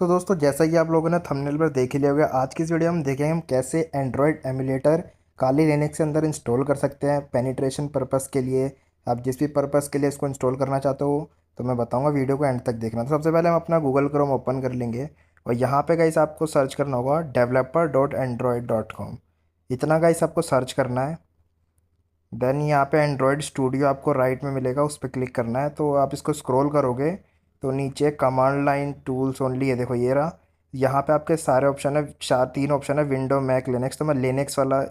तो दोस्तों, जैसा कि आप लोगों ने थंबनेल पर देख ही लिया होगा, आज की इस वीडियो में देखेंगे हम कैसे एंड्रॉयड एमुलेटर काली लिनक्स के अंदर इंस्टॉल कर सकते हैं पेनिट्रेशन पर्पस के लिए। आप जिस भी पर्पस के लिए इसको इंस्टॉल करना चाहते हो तो मैं बताऊंगा, वीडियो को एंड तक देखना। तो सबसे पहले हम अपना गूगल क्रोम ओपन कर लेंगे और यहाँ पे गाइस आपको सर्च करना होगा developer.android.com। इतना गाइस आपको सर्च करना है। देन यहाँ पे एंड्रॉयड स्टूडियो आपको राइट में मिलेगा, उस पर क्लिक करना है। तो आप इसको स्क्रॉल करोगे तो नीचे कमांड लाइन टूल्स ओनली, ये देखो ये रहा। यहाँ पे आपके सारे ऑप्शन है, चार तीन ऑप्शन है, विंडो मैक लिनक्स। तो मैं लिनक्स वाला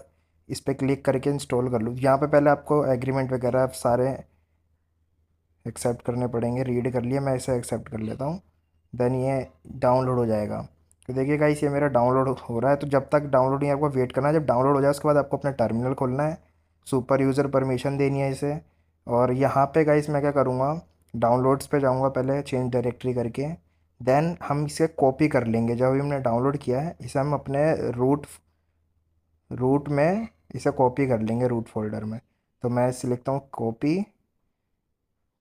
इस पर क्लिक करके इंस्टॉल कर लूँ। यहाँ पे पहले आपको एग्रीमेंट वगैरह आप सारे एक्सेप्ट करने पड़ेंगे। रीड कर लिए, मैं इसे एक्सेप्ट कर लेता हूँ। देन ये डाउनलोड हो जाएगा। तो देखिए गाइस, ये मेरा डाउनलोड हो रहा है। तो जब तक डाउनलोड नहीं, आपको वेट करना है। जब डाउनलोड हो जाए उसके बाद आपको अपना टर्मिनल खोलना है, सुपर यूज़र परमिशन देनी है इसे। और यहाँ पे गाइस मैं क्या करूँगा, डाउनलोड्स पे जाऊँगा पहले, चेंज डायरेक्टरी करके। देन हम इसे कॉपी कर लेंगे। जब भी हमने डाउनलोड किया है इसे हम अपने रूट रूट में इसे कॉपी कर लेंगे, रूट फोल्डर में। तो मैं इसे लिखता हूँ कॉपी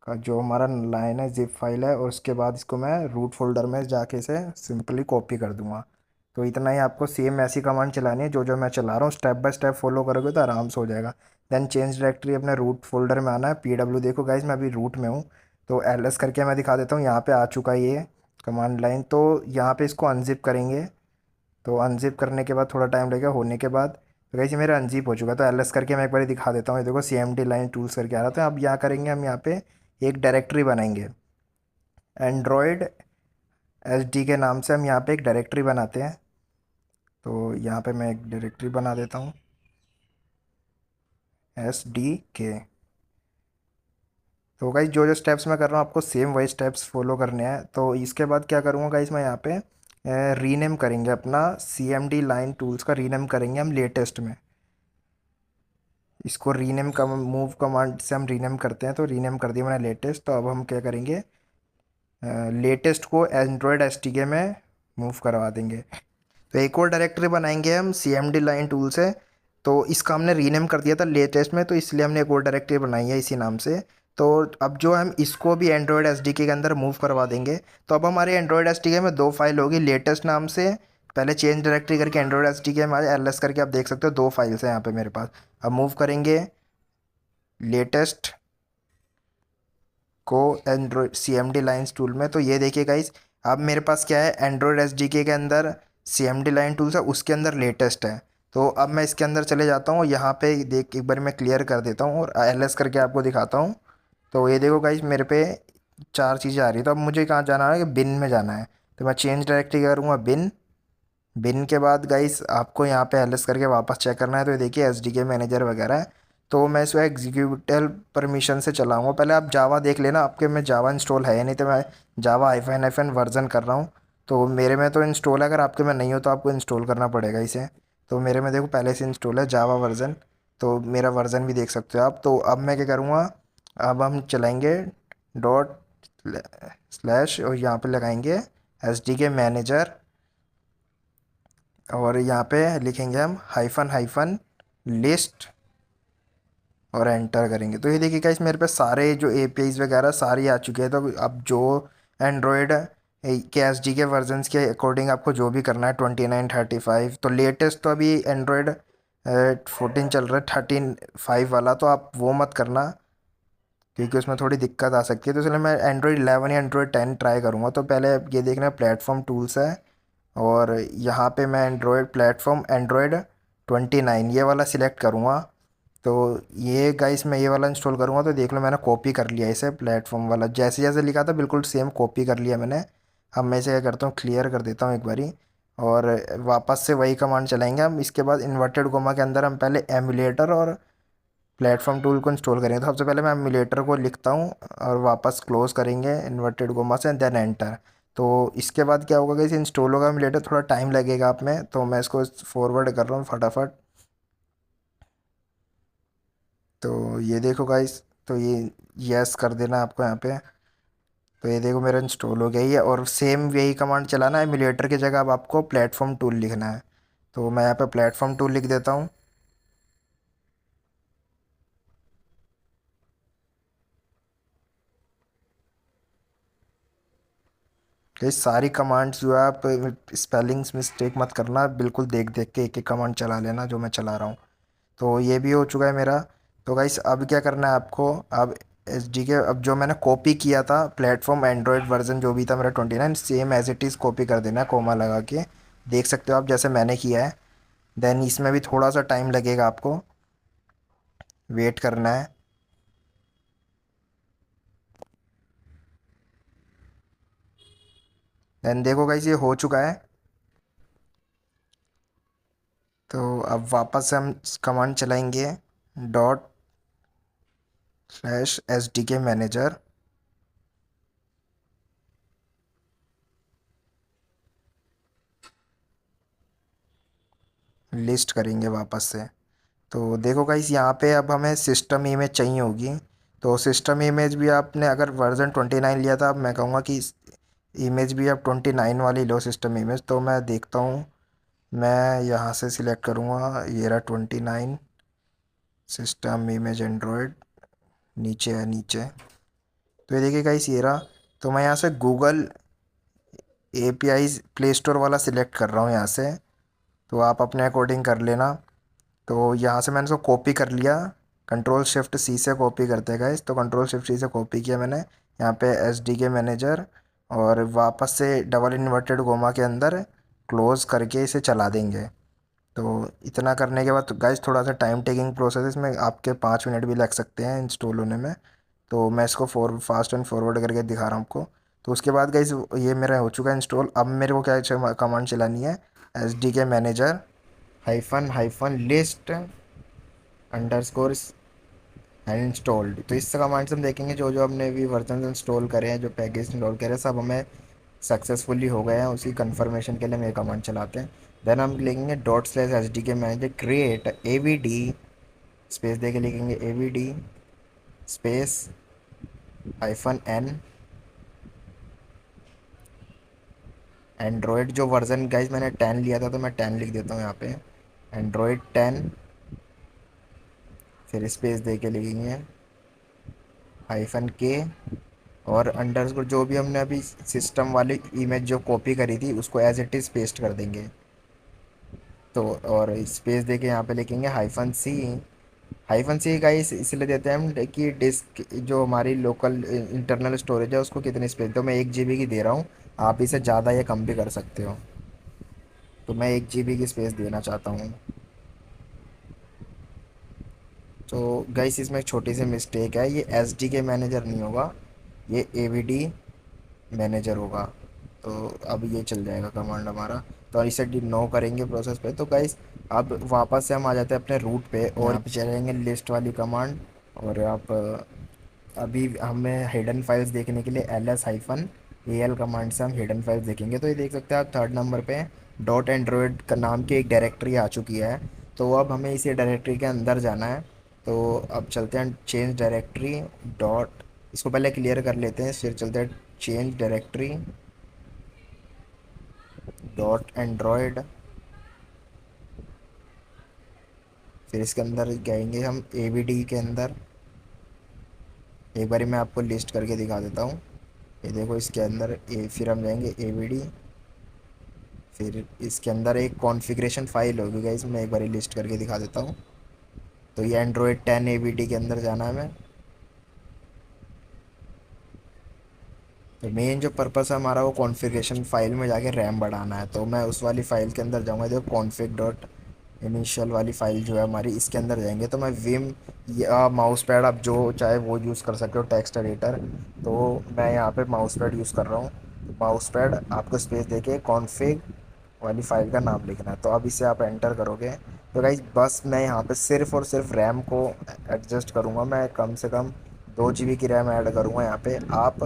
का जो हमारा लाइन है, जिप फाइल है, और उसके बाद इसको मैं रूट फोल्डर में जाके इसे सिंपली कॉपी कर दूंगा। तो इतना ही आपको सेम ऐसी कमांड चलानी है जो जो मैं चला रहा हूँ। स्टेप बाय स्टेप फॉलो करोगे तो आराम से हो जाएगा। देन चेंज डायरेक्टरी, अपने रूट फोल्डर में आना है। PW देखो गाइज, मैं अभी रूट में हूँ। तो LS करके मैं दिखा देता हूँ, यहाँ पे आ चुका है ये कमांड लाइन। तो यहाँ पे इसको अनजिप करेंगे। तो अनजिप करने के बाद थोड़ा टाइम लगेगा होने के बाद। तो गाइस ये मेरा अनजिप हो चुका है। तो LS करके मैं एक बार दिखा देता हूँ। ये देखो CMD लाइन टूल्स करके आ रहा था। अब यहाँ करेंगे हम, यहाँ पे एक डायरेक्टरी बनाएंगे, एंड्रॉयड SD के नाम से हम यहाँ पे एक डायरेक्टरी बनाते हैं। तो यहाँ पे मैं एक डायरेक्टरी बना देता हूँ, SDK। तो गाइस जो जो स्टेप्स मैं कर रहा हूँ आपको सेम वही स्टेप्स फॉलो करने हैं। तो इसके बाद क्या करूँगा गाइस, मैं यहाँ पे रीनेम करेंगे अपना CMD लाइन टूल्स का, रीनेम करेंगे हम लेटेस्ट में। इसको रीनेम का मूव कमांड से हम रीनेम करते हैं। तो रीनेम कर दिया मैंने लेटेस्ट। तो अब हम क्या करेंगे, लेटेस्ट को एंड्रॉयड SDK में मूव करवा देंगे। तो एक और डायरेक्टरी बनाएंगे हम CMD लाइन टूल से। तो इसका हमने रीनेम कर दिया था लेटेस्ट में, तो इसलिए हमने एक और डायरेक्टरी बनाई है इसी नाम से। तो अब जो हम इसको भी एंड्रॉयड SDK के अंदर मूव करवा देंगे। तो अब हमारे एंड्रॉयड SDK में दो फाइल होगी, लेटेस्ट नाम से। पहले चेंज डायरेक्टरी करके एंड्रॉयड SDK में आया, LS करके आप देख सकते हो दो फाइल्स हैं यहाँ पे मेरे पास। अब मूव करेंगे लेटेस्ट को एंड्रॉयड CMD लाइन्स टूल में। तो ये देखिए गाइस, अब मेरे पास क्या है, एंड्रॉयड SDK के अंदर CMD लाइन टूल्स है, उसके अंदर लेटेस्ट है। तो अब मैं इसके अंदर चले जाता हूँ, यहाँ पे देख एक बार मैं क्लियर कर देता हूँ और LS करके आपको दिखाता हूँ। तो ये देखो गाइस, मेरे पे चार चीज़ें आ रही है। तो अब मुझे कहाँ जाना है कि बिन में जाना है। तो मैं चेंज डायरेक्टरी करूँगा बिन। बिन के बाद गाइस आपको यहाँ पे LS करके वापस चेक करना है। तो ये देखिए SDK मैनेजर वगैरह है। तो मैं इसको एग्जीक्यूटेबल परमिशन से चलाऊंगा। पहले आप जावा देख लेना, आपके में जावा इंस्टॉल है या नहीं। तो मैं जावा -हाइफन वर्जन कर रहा हूँ। तो मेरे में तो इंस्टॉल है, अगर आपके में नहीं हो तो आपको इंस्टॉल करना पड़ेगा इसे। तो मेरे में देखो पहले से इंस्टॉल है जावा वर्जन। तो मेरा वर्जन भी देख सकते हो आप। तो अब मैं क्या करूँगा, अब हम चलाएंगे डॉट स्लैश और यहाँ पे लगाएंगे SDK मैनेजर। और यहाँ पे लिखेंगे हम हाइफन लिस्ट और एंटर करेंगे। तो ये देखिए गाइस, मेरे पे सारे जो APIs वगैरह सारी आ चुके हैं। तो अब जो एंड्रॉयड के SDK वर्जन्स के अकॉर्डिंग आपको जो भी करना है, 29 35। तो लेटेस्ट तो अभी एंड्रॉयड 14 चल रहा है, 13.5 वाला। तो आप वो मत करना क्योंकि उसमें थोड़ी दिक्कत आ सकती है। तो इसलिए मैं एंड्रॉयड 11 या एंड्रॉयड 10 ट्राई करूँगा। तो पहले ये देखना, प्लेटफॉर्म टूल्स है और यहाँ पे मैं एंड्रॉयड प्लेटफॉर्म एंड्रॉयड 29 ये वाला सिलेक्ट करूँगा। तो ये गाइस मैं ये वाला इंस्टॉल करूँगा। तो देख लो मैंने कॉपी कर लिया इसे, प्लेटफॉर्म वाला जैसे जैसे लिखा था बिल्कुल सेम कॉपी कर लिया मैंने। अब मैं इसे क्या करता हूँ, क्लियर कर देता हूँ एक बारी। और वापस से वही कमांड चलाएंगे हम। इसके बाद इन्वर्टेड कोमा के अंदर हम पहले एमुलेटर और प्लेटफॉर्म टूल को इंस्टॉल करेंगे। तो सबसे पहले मैं एमुलेटर को लिखता हूँ और वापस क्लोज करेंगे इन्वर्टेड कोमा से, देन एंटर। तो इसके बाद क्या होगा कि इसे इंस्टॉल होगा एमुलेटर, थोड़ा टाइम लगेगा आप में। तो मैं इसको फॉरवर्ड कर रहा हूँ फटाफट। तो ये देखो गाइस, तो ये यस कर देना आपको यहाँ पे। तो ये देखो मेरा इंस्टॉल हो गया ही है। और सेम यही कमांड चलाना है, एमुलेटर की जगह अब आपको प्लेटफॉर्म टूल लिखना है। तो मैं यहाँ पे प्लेटफॉर्म टूल लिख देता हूँ। ये सारी कमांड्स जो है आप स्पेलिंग्स मिस्टेक मत करना, बिल्कुल देख देख के एक एक कमांड चला लेना जो मैं चला रहा हूँ। तो ये भी हो चुका है मेरा। तो गाइस अब क्या करना है आपको, अब एस डी के, अब जो मैंने कॉपी किया था प्लेटफॉर्म एंड्रॉयड वर्जन जो भी था मेरा 29, same as it is copy कर देना है कोमा लगा के। देख सकते हो आप जैसे मैंने किया है। देन इसमें भी थोड़ा सा टाइम लगेगा, आपको वेट करना है। देन देखो गाइस ये हो चुका है। तो अब वापस से हम कमांड चलाएंगे, ./SDK मैनेजर, लिस्ट करेंगे वापस से। तो देखो गाइस यहाँ पे अब हमें सिस्टम इमेज चाहिए होगी। तो सिस्टम इमेज भी आपने अगर वर्जन 29 लिया था, अब मैं कहूँगा कि इमेज भी आप 29 वाली लो सिस्टम इमेज। तो मैं देखता हूँ, मैं यहाँ से सिलेक्ट करूँगा, ये रहा 29 सिस्टम इमेज एंड्रॉयड, नीचे है नीचे। तो ये देखिए गाइस ये रहा। तो मैं यहाँ से गूगल API प्ले स्टोर वाला सिलेक्ट कर रहा हूँ यहाँ से। तो आप अपने अकॉर्डिंग कर लेना। तो यहाँ से मैंने इसको कॉपी कर लिया, Ctrl+Shift+C से कॉपी करते हैं गाइस। तो Ctrl+Shift+C से कॉपी किया मैंने यहाँ पे SDK मैनेजर, और वापस से डबल इन्वर्टेड कोमा के अंदर क्लोज करके इसे चला देंगे। तो इतना करने के बाद तो गाइस थोड़ा सा टाइम टेकिंग प्रोसेस है, इसमें आपके 5 मिनट भी लग सकते हैं इंस्टॉल होने में। तो मैं इसको फास्ट एंड फॉरवर्ड करके दिखा रहा हूँ आपको। तो उसके बाद गाइस ये मेरा हो चुका है इंस्टॉल। अब मेरे को क्या कमांड चलानी है, SDK manager hyphen list underscore and installed. तो इस कमांड से हम देखेंगे जो जो हमने भी वर्जन इंस्टॉल करे हैं, जो पैकेज इंस्टॉल करे हैं, सब हमें सक्सेसफुली हो गए हैं। उसी कंफर्मेशन के लिए हम ये कमांड चलाते हैं। देन हम लिखेंगे ./SDK manager create AVD, space दे के लिखेंगे AVD स्पेस -n एंड्रॉयड। जो वर्जन गाइज मैंने 10 लिया था, तो मैं 10 लिख देता हूँ यहाँ पे, एंड्रॉयड 10, फिर स्पेस दे के लिखेंगे -k, और अंडरस्कोर जो भी हमने अभी सिस्टम वाली इमेज जो कॉपी करी थी उसको एज इट इज़ पेस्ट कर देंगे। तो और स्पेस दे के यहाँ पे लिखेंगे -c। -c गाइस इसलिए देते हैं हम कि डिस्क जो हमारी लोकल इंटरनल स्टोरेज है उसको कितनी स्पेस, तो मैं 1 GB की दे रहा हूँ। आप इसे ज़्यादा या कम भी कर सकते हो। तो मैं 1 GB की स्पेस देना चाहता हूँ। तो गाइस इसमें एक छोटी सी मिस्टेक है, ये SDK मैनेजर नहीं होगा, ये AVD मैनेजर होगा। तो अब ये चल जाएगा कमांड हमारा। तो इसे नो करेंगे प्रोसेस पे। तो गाइस अब वापस से हम आ जाते हैं अपने रूट पे, और यहाँ पे चलेंगे लिस्ट वाली कमांड। और आप अभी हमें हिडन फाइल्स देखने के लिए ls-al कमांड से हम हिडन फाइल्स देखेंगे। तो ये देख सकते हैं आप 3rd नंबर पे .android का नाम की एक डायरेक्टरी आ चुकी है। तो अब हमें इसी डायरेक्टरी के अंदर जाना है। तो अब चलते हैं चेंज डायरेक्टरी डॉट, इसको पहले क्लियर कर लेते हैं, फिर चलते हैं चेंज डायरेक्टरी .android। फिर इसके अंदर जाएंगे हम AVD के अंदर। एक बारी मैं आपको लिस्ट करके दिखा देता हूँ। ये देखो इसके अंदर फिर हम जाएंगे AVD, फिर इसके अंदर एक कॉन्फ़िगरेशन फाइल होगी गाइस, मैं एक बारी लिस्ट करके दिखा देता हूँ। तो ये एंड्रॉयड 10 AVD के अंदर जाना है हमें। तो मेन जो पर्पस है हमारा वो कॉन्फ़िगरेशन फ़ाइल में जाके रैम बढ़ाना है। तो मैं उस वाली फ़ाइल के अंदर जाऊँगा, देखो कॉन्फ़िग डॉट इनिशियल वाली फ़ाइल जो है हमारी, इसके अंदर जाएंगे। तो मैं विम या माउस पैड आप जो चाहे वो यूज़ कर सकते हो, टेक्स्ट एडिटर। तो मैं यहाँ पे माउस पैड यूज़ कर रहा हूँ। माउस पैड आपको स्पेस देके कॉन्फ़िग वाली फ़ाइल का नाम लिखना है। तो अब इसे आप एंटर करोगे। तो गाइस बस मैं यहाँ पे सिर्फ़ और सिर्फ रैम को एडजस्ट करूँगा। मैं कम से कम 2 GB की रैम ऐड करूँगा यहाँ पे। आप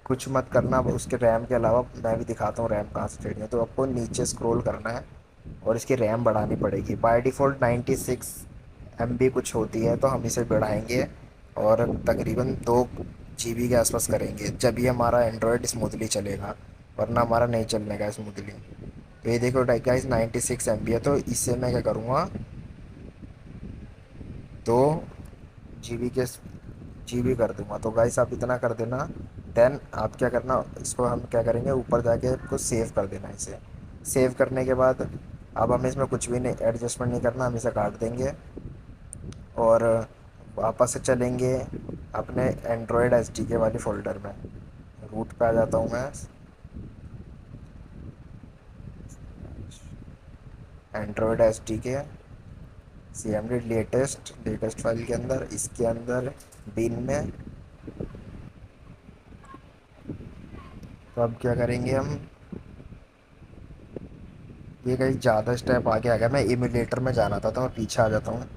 कुछ मत करना उसके रैम के अलावा। मैं भी दिखाता हूँ रैम कहाँ से चढ़नी है। तो आपको नीचे स्क्रॉल करना है और इसकी रैम बढ़ानी पड़ेगी। बाय डिफ़ॉल्ट 96 MB कुछ होती है, तो हम इसे बढ़ाएंगे और तकरीबन 2 GB के आसपास करेंगे, जब ये हमारा एंड्रॉयड स्मूथली चलेगा, वरना हमारा नहीं चलने का स्मूथली। तो ये देखो गाइस 96 MB है, तो इससे मैं क्या करूँगा, 2 GB के GB कर दूंगा। तो गाइस आप इतना कर देना। देन आप क्या करना, इसको हम क्या करेंगे, ऊपर जाके इसको सेव कर देना इसे। सेव करने के बाद अब हमें इसमें कुछ भी नहीं एडजस्टमेंट नहीं करना, हम इसे काट देंगे और वापस से चलेंगे अपने एंड्रॉयड एस डी के वाली फ़ोल्डर में। रूट पे आ जाता हूँ मैं, Android S D K C M D latest latest file के अंदर, इसके अंदर बिन में। तो अब क्या करेंगे हम, ये कहीं ज़्यादा स्टेप आगे आ गया, मैं एमुलेटर में जाना था तो मैं पीछे आ जाता हूँ।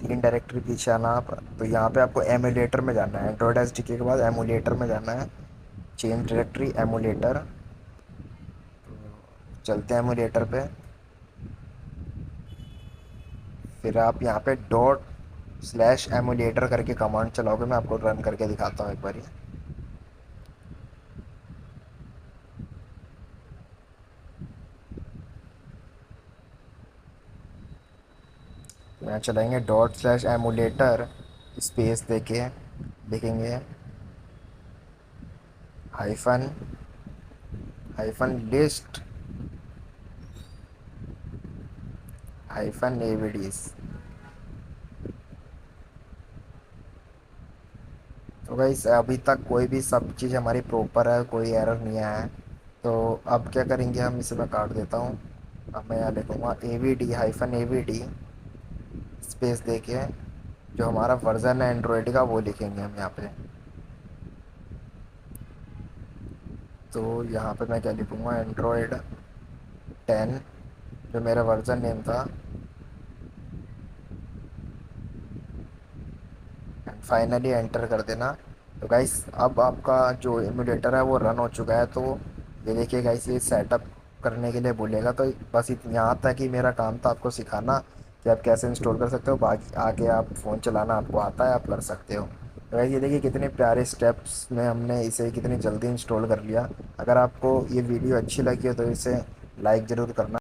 3 डायरेक्टरी पीछे आना आप, तो यहाँ पे आपको एमुलेटर में जाना है, एंड्रॉयड एस डी के बाद एमुलेटर में जाना है। चेंज डायरेक्टरी एमुलेटर, चलते हैं एमुलेटर पे। फिर आप यहाँ पे डॉट स्लैश एमुलेटर करके कमांड चलाओगे, मैं आपको रन करके दिखाता हूँ एक बार। यहाँ चलाएंगे डॉट स्लैश एमुलेटर स्पेस देके लिखेंगे हाइफन हाइफन लिस्ट हाइफन एवीडीज। तो भाई अभी तक कोई भी सब चीज़ हमारी प्रॉपर है, कोई एरर नहीं आया है। तो अब क्या करेंगे हम, इसे मैं काट देता हूँ। अब मैं यहाँ लिखूँगा A V D hyphen A V D space देके जो हमारा वर्ज़न है एंड्रॉयड का वो लिखेंगे हम यहाँ पे। तो यहाँ पे मैं क्या लिखूँगा, एंड्रॉयड 10 जो मेरा वर्ज़न नेम था, एंड फाइनली एंटर कर देना। तो गाइस अब आपका जो एमुलेटर है वो रन हो चुका है। तो ये देखिए गाइस, ये सेटअप करने के लिए बोलेगा। तो बस यहाँ तक ही मेरा काम था आपको सिखाना कि आप कैसे इंस्टॉल कर सकते हो। बाकी आगे आप फ़ोन चलाना आपको आता है, आप कर सकते हो। तो गाइस ये देखिए कितने प्यारे स्टेप्स में हमने इसे कितनी जल्दी इंस्टॉल कर लिया। अगर आपको ये वीडियो अच्छी लगी हो तो इसे लाइक ज़रूर करना।